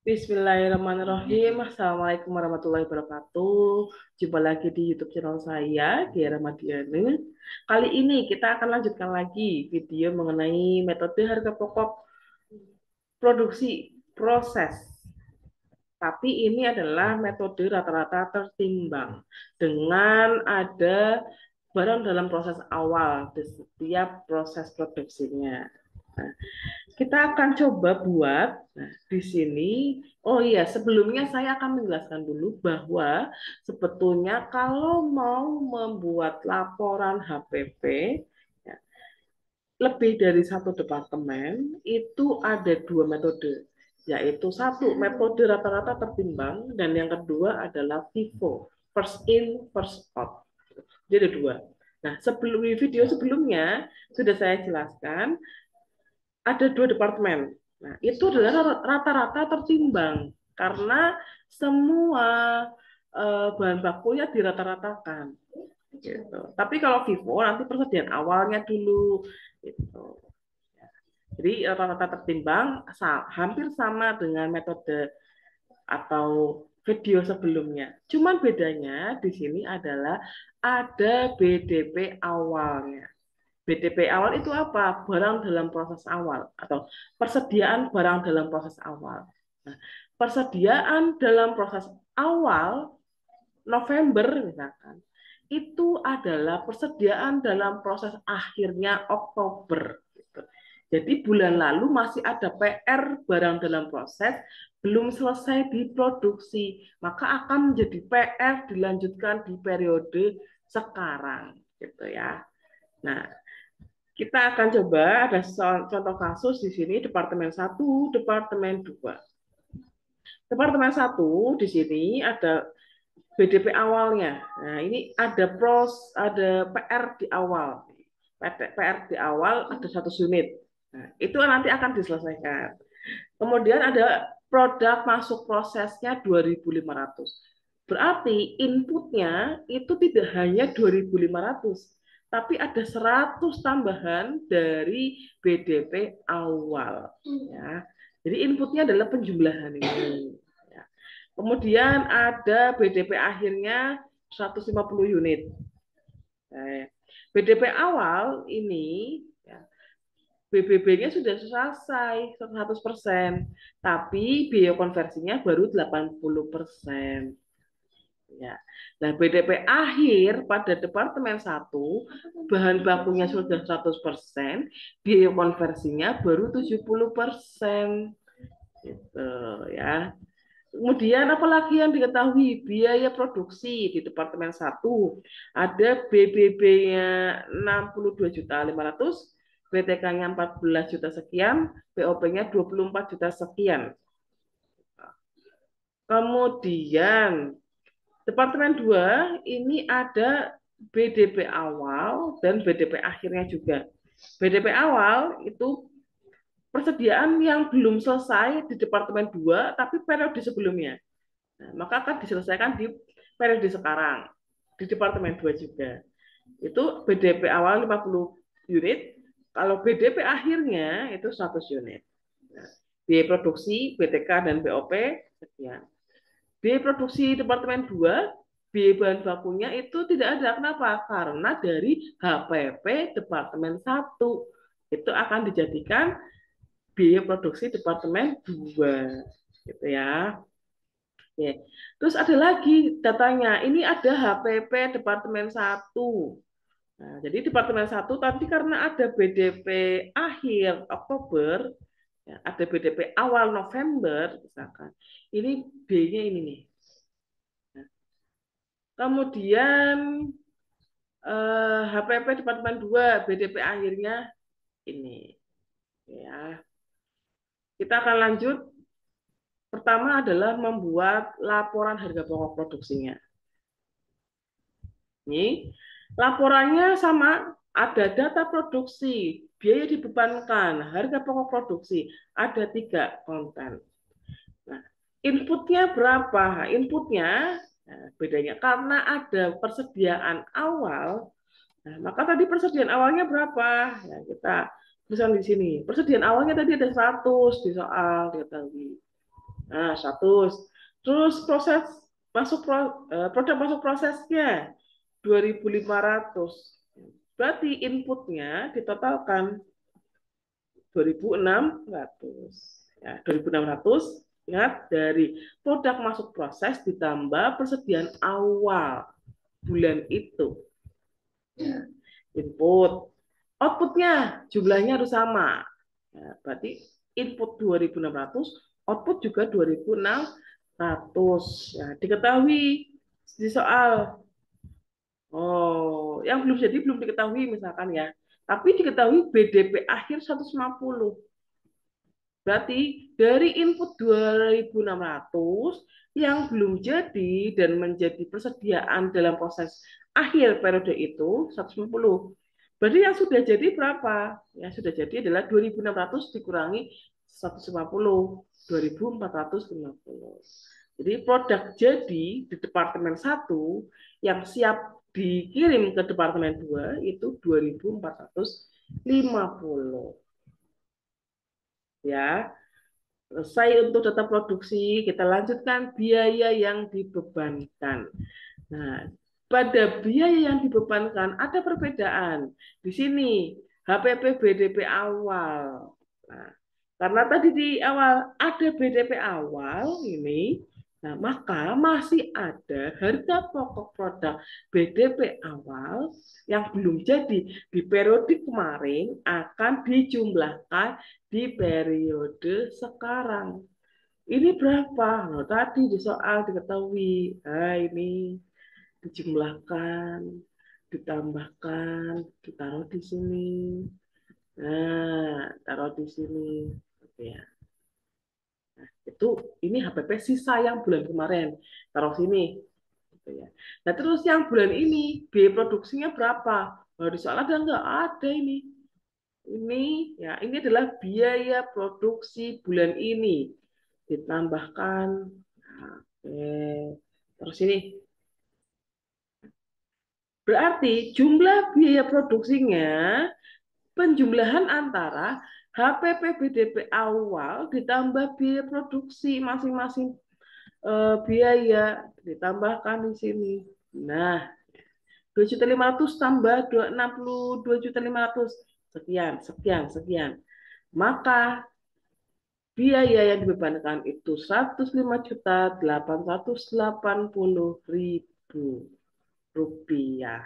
Bismillahirrahmanirrahim. Assalamualaikum warahmatullahi wabarakatuh. Jumpa lagi di YouTube channel saya, Diara Madiani. Kali ini kita akan lanjutkan lagi video mengenai metode harga pokok produksi proses. Tapi ini adalah metode rata-rata tertimbang dengan ada barang dalam proses awal di setiap proses produksinya. Nah, kita akan coba buat di sini. Oh iya, sebelumnya saya akan menjelaskan dulu bahwa sebetulnya kalau mau membuat laporan HPP ya, lebih dari satu departemen itu ada dua metode, yaitu satu metode rata-rata tertimbang dan yang kedua adalah FIFO, first in first out. Jadi ada dua. Nah, sebelum video sebelumnya sudah saya jelaskan ada dua departemen. Nah, itu adalah rata-rata tertimbang karena semua bahan bakunya dirata-ratakan. Gitu. Tapi kalau Vivo nanti persediaan awalnya dulu. Gitu. Jadi rata-rata tertimbang hampir sama dengan metode atau video sebelumnya. Cuman bedanya di sini adalah ada BDP awalnya. BTP awal itu apa? Barang dalam proses awal atau persediaan barang dalam proses awal. Nah, persediaan dalam proses awal November misalkan itu adalah persediaan dalam proses akhirnya Oktober. Gitu. Jadi bulan lalu masih ada PR barang dalam proses belum selesai diproduksi, maka akan menjadi PR dilanjutkan di periode sekarang, gitu ya. Nah, kita akan coba ada contoh kasus di sini Departemen 1, Departemen 2. Departemen 1 di sini ada BDP awalnya. Nah, ini ada PR di awal. PR di awal ada 100 unit. Nah, itu nanti akan diselesaikan. Kemudian ada produk masuk prosesnya 2.500. Berarti inputnya itu tidak hanya 2.500, tapi ada 100 tambahan dari BDP awal. Ya. Jadi inputnya adalah penjumlahan ini. Ya. Kemudian ada BDP akhirnya 150 unit. BDP awal ini ya, BBB-nya sudah selesai 100%, tapi biaya konversinya baru 80%. Ya. Nah, BDP akhir pada Departemen 1, bahan bakunya sudah 100%, biaya konversinya baru 70%. Gitu, ya. Kemudian apalagi yang diketahui biaya produksi di Departemen 1 ada BBB-nya 62.500.000, BTK-nya 14 juta sekian, BOP-nya 24 juta sekian. Kemudian Departemen 2 ini ada BDP awal dan BDP akhirnya juga. BDP awal itu persediaan yang belum selesai di Departemen 2 tapi periode sebelumnya. Nah, maka akan diselesaikan di periode sekarang di Departemen 2 juga. Itu BDP awal 50 unit, kalau BDP akhirnya itu 100 unit. Nah, biaya produksi, BTK dan BOP sekian. Biaya produksi Departemen 2, biaya bahan bakunya itu tidak ada. Kenapa? Karena dari HPP Departemen 1 itu akan dijadikan biaya produksi Departemen 2. Gitu ya. Oke. Terus ada lagi datanya. Ini ada HPP Departemen 1. Nah, jadi Departemen 1 tadi karena ada BDP akhir Oktober, ya, ada BDP awal November, misalkan. Ini B-nya ini nih. Kemudian HPP Departemen 2 BDP akhirnya ini. Ya. Kita akan lanjut. Pertama adalah membuat laporan harga pokok produksinya. Ini laporannya sama, ada data produksi, biaya dibebankan, harga pokok produksi, ada 3 konten. Nah, inputnya berapa? Inputnya bedanya karena ada persediaan awal. Nah, maka tadi persediaan awalnya berapa? Ya, kita Misalnya di sini, persediaan awalnya tadi ada 100 di soal diketahui. Nah, 100. Terus produk masuk prosesnya 2.500. Berarti inputnya ditotalkan 2.600. Ya, 2.600. Ingat, dari produk masuk proses ditambah persediaan awal bulan itu. Ya, input. Outputnya jumlahnya harus sama. Ya, berarti input 2.600, output juga 2.600. Ya, diketahui di soal. Oh, yang belum jadi belum diketahui misalkan ya. Tapi diketahui BDP akhir 150. Berarti dari input 2.600 yang belum jadi dan menjadi persediaan dalam proses akhir periode itu 150. Berarti yang sudah jadi berapa? Yang sudah jadi adalah 2.600 dikurangi 150, 2.450. Jadi produk jadi di departemen 1 yang siap dikirim ke departemen 2 itu 2.450. Ya. Selesai untuk data produksi, kita lanjutkan biaya yang dibebankan. Nah, pada biaya yang dibebankan ada perbedaan. Di sini HPP BDP awal. Nah, karena tadi di awal ada BDP awal ini, nah maka masih ada harga pokok produk BDP awal yang belum jadi di periode kemarin akan dijumlahkan di periode sekarang. Ini berapa? Nah, tadi di soal diketahui. Nah, ini dijumlahkan, ditambahkan, ditaruh di sini. Nah, taruh di sini. Oke ya. Nah, itu ini HPP sisa yang bulan kemarin. Taruh sini. Gitu ya. Nah, terus yang bulan ini biaya produksinya berapa? Nah, di soal ada nggak? Ada ini. Ini ya, ini adalah biaya produksi bulan ini. Ditambahkan. Nah, oke. Terus ini berarti jumlah biaya produksinya penjumlahan antara HPP BDP awal ditambah biaya produksi masing-masing biaya ditambahkan di sini. Nah, 2.500.000 tambah 62.500.000 sekian, sekian, sekian. Maka biaya yang dibebankan itu 105.880.000 rupiah.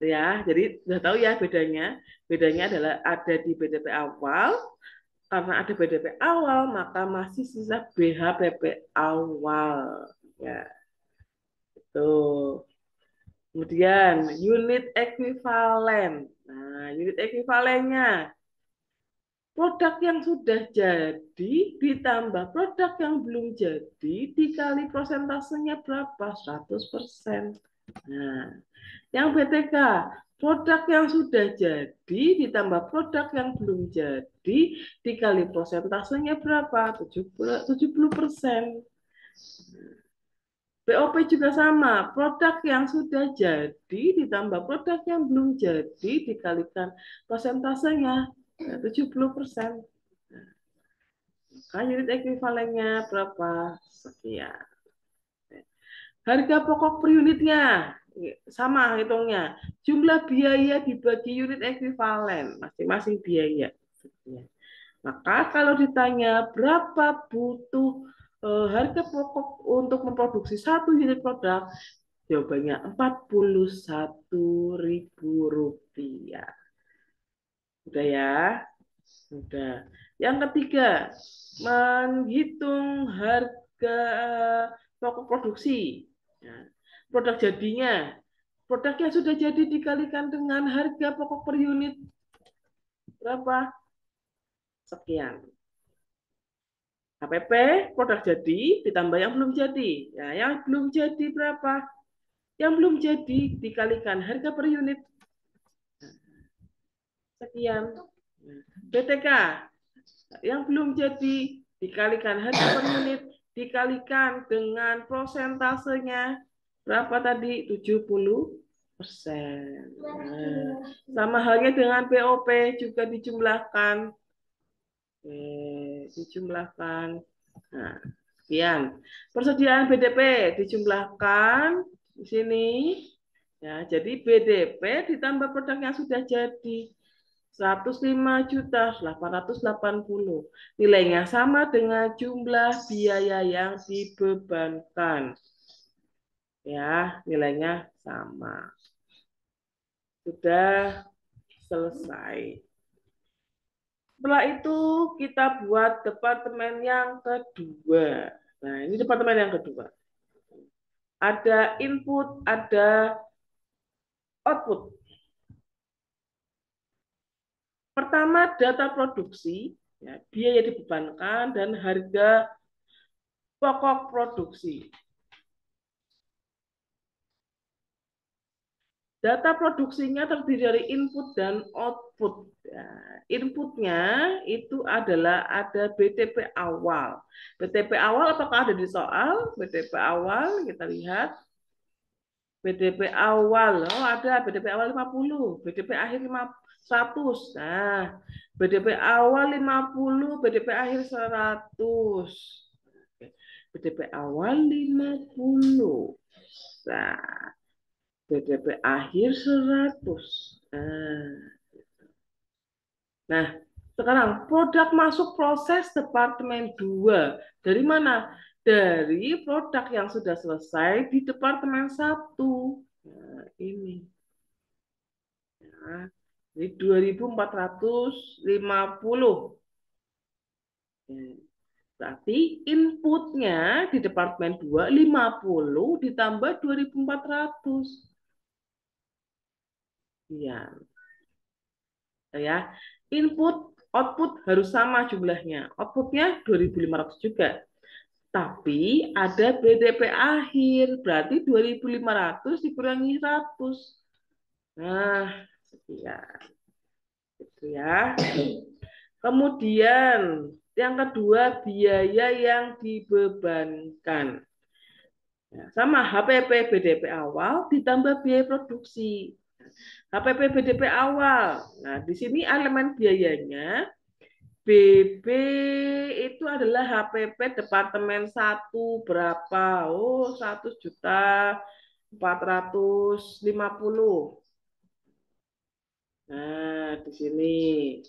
Ya, jadi sudah tahu ya bedanya. Bedanya adalah ada di BDP awal, karena ada BDP awal maka masih sisa BHPP awal. Ya, itu. Kemudian unit ekuivalen. Nah, unit ekuivalennya produk yang sudah jadi ditambah produk yang belum jadi dikali prosentasenya berapa? 100%. Nah, yang BTK, produk yang sudah jadi ditambah produk yang belum jadi dikali prosentasenya berapa? 70%. BOP juga sama, produk yang sudah jadi ditambah produk yang belum jadi dikalikan prosentasenya 70%. Maka unit ekuivalennya berapa? Sekian. Harga pokok per unitnya sama hitungnya. Jumlah biaya dibagi unit ekuivalen, masing-masing biaya. Maka kalau ditanya berapa butuh harga pokok untuk memproduksi satu unit produk, jawabannya Rp41.000. Udah ya? Udah. Yang ketiga, menghitung harga pokok produksi. Ya. Produk jadinya. Produk yang sudah jadi dikalikan dengan harga pokok per unit berapa? Sekian. HPP, produk jadi, ditambah yang belum jadi. Ya, yang belum jadi berapa? Yang belum jadi dikalikan harga per unit. Sekian. BTK, yang belum jadi dikalikan harga per unit dikalikan dengan prosentasenya berapa tadi? 70%. Nah, sama halnya dengan BOP juga dijumlahkan. Dijumlahkan. Nah, sekian. Persediaan BDP dijumlahkan di sini. Ya, jadi BDP ditambah produk yang sudah jadi 105.880. Nilainya sama dengan jumlah biaya yang dibebankan. Ya, nilainya sama. Sudah selesai. Setelah itu kita buat departemen yang kedua. Nah, ini departemen yang kedua. Ada input, ada output. Pertama, data produksi, ya, biaya dibebankan, dan harga pokok produksi. Data produksinya terdiri dari input dan output. Ya, inputnya itu adalah ada BTP awal. BTP awal apakah ada di soal? BTP awal kita lihat. BTP awal, oh ada BTP awal 50, BTP akhir 100. Nah, BTP awal 50, BTP akhir 100. BTP awal 50. Nah, BTP akhir 100. Nah, sekarang produk masuk proses departemen 2. Dari mana? Dari produk yang sudah selesai di departemen 1. Nah, ini. Nah, ini 2450. Berarti inputnya di departemen 2 50 ditambah 2400. Iya, ya. Input output harus sama jumlahnya. Outputnya 2500 juga. Tapi ada BDP akhir, berarti 2500 dikurangi 100. Nah, sekian. Gitu ya. Kemudian yang kedua biaya yang dibebankan. Ya, sama HPP BDP awal ditambah biaya produksi. HPP BDP awal. Nah, di sini elemen biayanya BB itu adalah HPP Departemen 1 berapa? Oh, 1.450.000. Nah, di sini.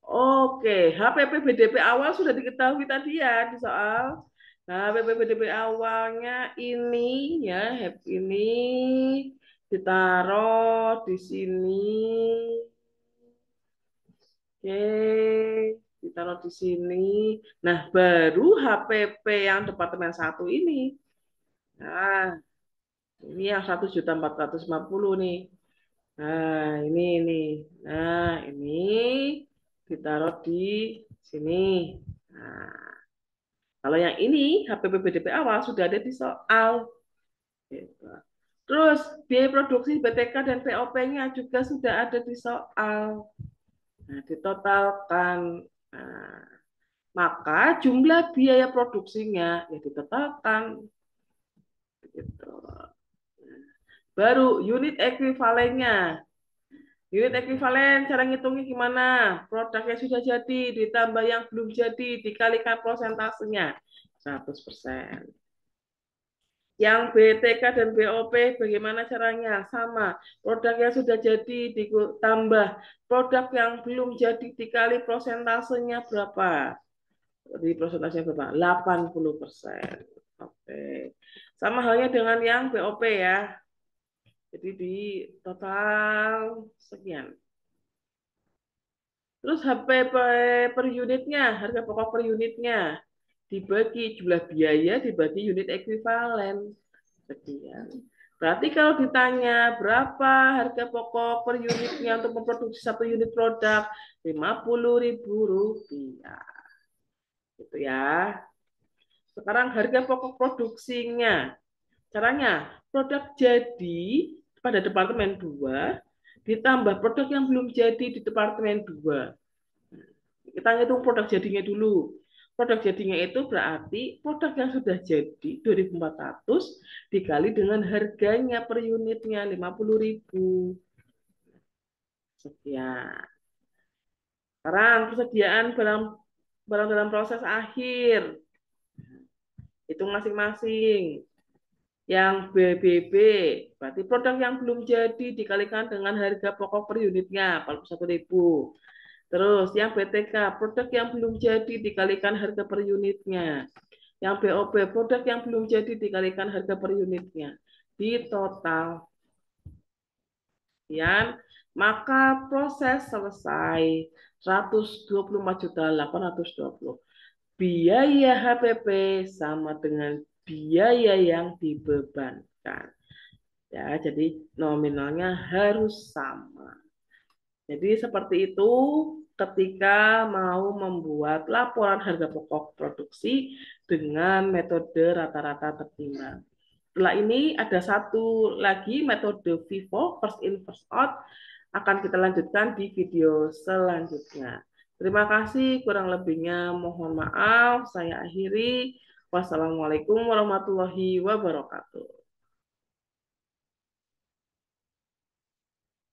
Oke, HPP BDP awal sudah diketahui tadi ya di soal. Nah, HPP BDP awalnya ini ya, ini ditaruh di sini. Oke, ditaruh di sini. Nah, baru HPP yang Departemen 1 ini. Nah, ini yang 1.450 nih. Nah, ini. Nah, ini ditaruh di sini. Nah, kalau yang ini HPP BDP awal sudah ada di soal. Gitu. Terus biaya produksi BTK dan POP-nya juga sudah ada di soal. Nah, ditotalkan. Nah, maka jumlah biaya produksinya ya ditotalkan. Gitu. Baru unit ekuivalennya. Unit ekuivalen cara ngitungnya gimana? Produknya sudah jadi ditambah yang belum jadi dikalikan prosentasenya 100%. Yang BTK dan BOP bagaimana caranya? Sama. Produk yang sudah jadi ditambah produk yang belum jadi dikali prosentasenya berapa? Di prosentasenya berapa? 80%. Oke. Sama halnya dengan yang BOP ya. Jadi di total sekian. Terus HP per unitnya, harga pokok per unitnya dibagi jumlah biaya dibagi unit ekuivalen. Sekian. Berarti kalau ditanya berapa harga pokok per unitnya untuk memproduksi satu unit produk, Rp50.000. Gitu ya. Sekarang harga pokok produksinya. Caranya, produk jadi pada departemen 2 ditambah produk yang belum jadi di departemen 2. Kita hitung produk jadinya dulu. Produk jadinya itu berarti produk yang sudah jadi 2.400 dikali dengan harganya per unitnya 50.000. Sekian. Sekarang persediaan barang barang dalam proses akhir. Hitung masing-masing. Yang BBB, berarti produk yang belum jadi dikalikan dengan harga pokok per unitnya 41.000. Terus yang BTK, produk yang belum jadi dikalikan harga per unitnya. Yang BOB, produk yang belum jadi dikalikan harga per unitnya. Di total. Ya, maka proses selesai 124.820. Biaya HPP sama dengan biaya yang dibebankan. Ya, jadi nominalnya harus sama. Jadi seperti itu ketika mau membuat laporan harga pokok produksi dengan metode rata-rata tertimbang. Setelah ini ada satu lagi metode FIFO, first in first out, akan kita lanjutkan di video selanjutnya. Terima kasih, kurang lebihnya mohon maaf. Saya akhiri. Wassalamualaikum warahmatullahi wabarakatuh.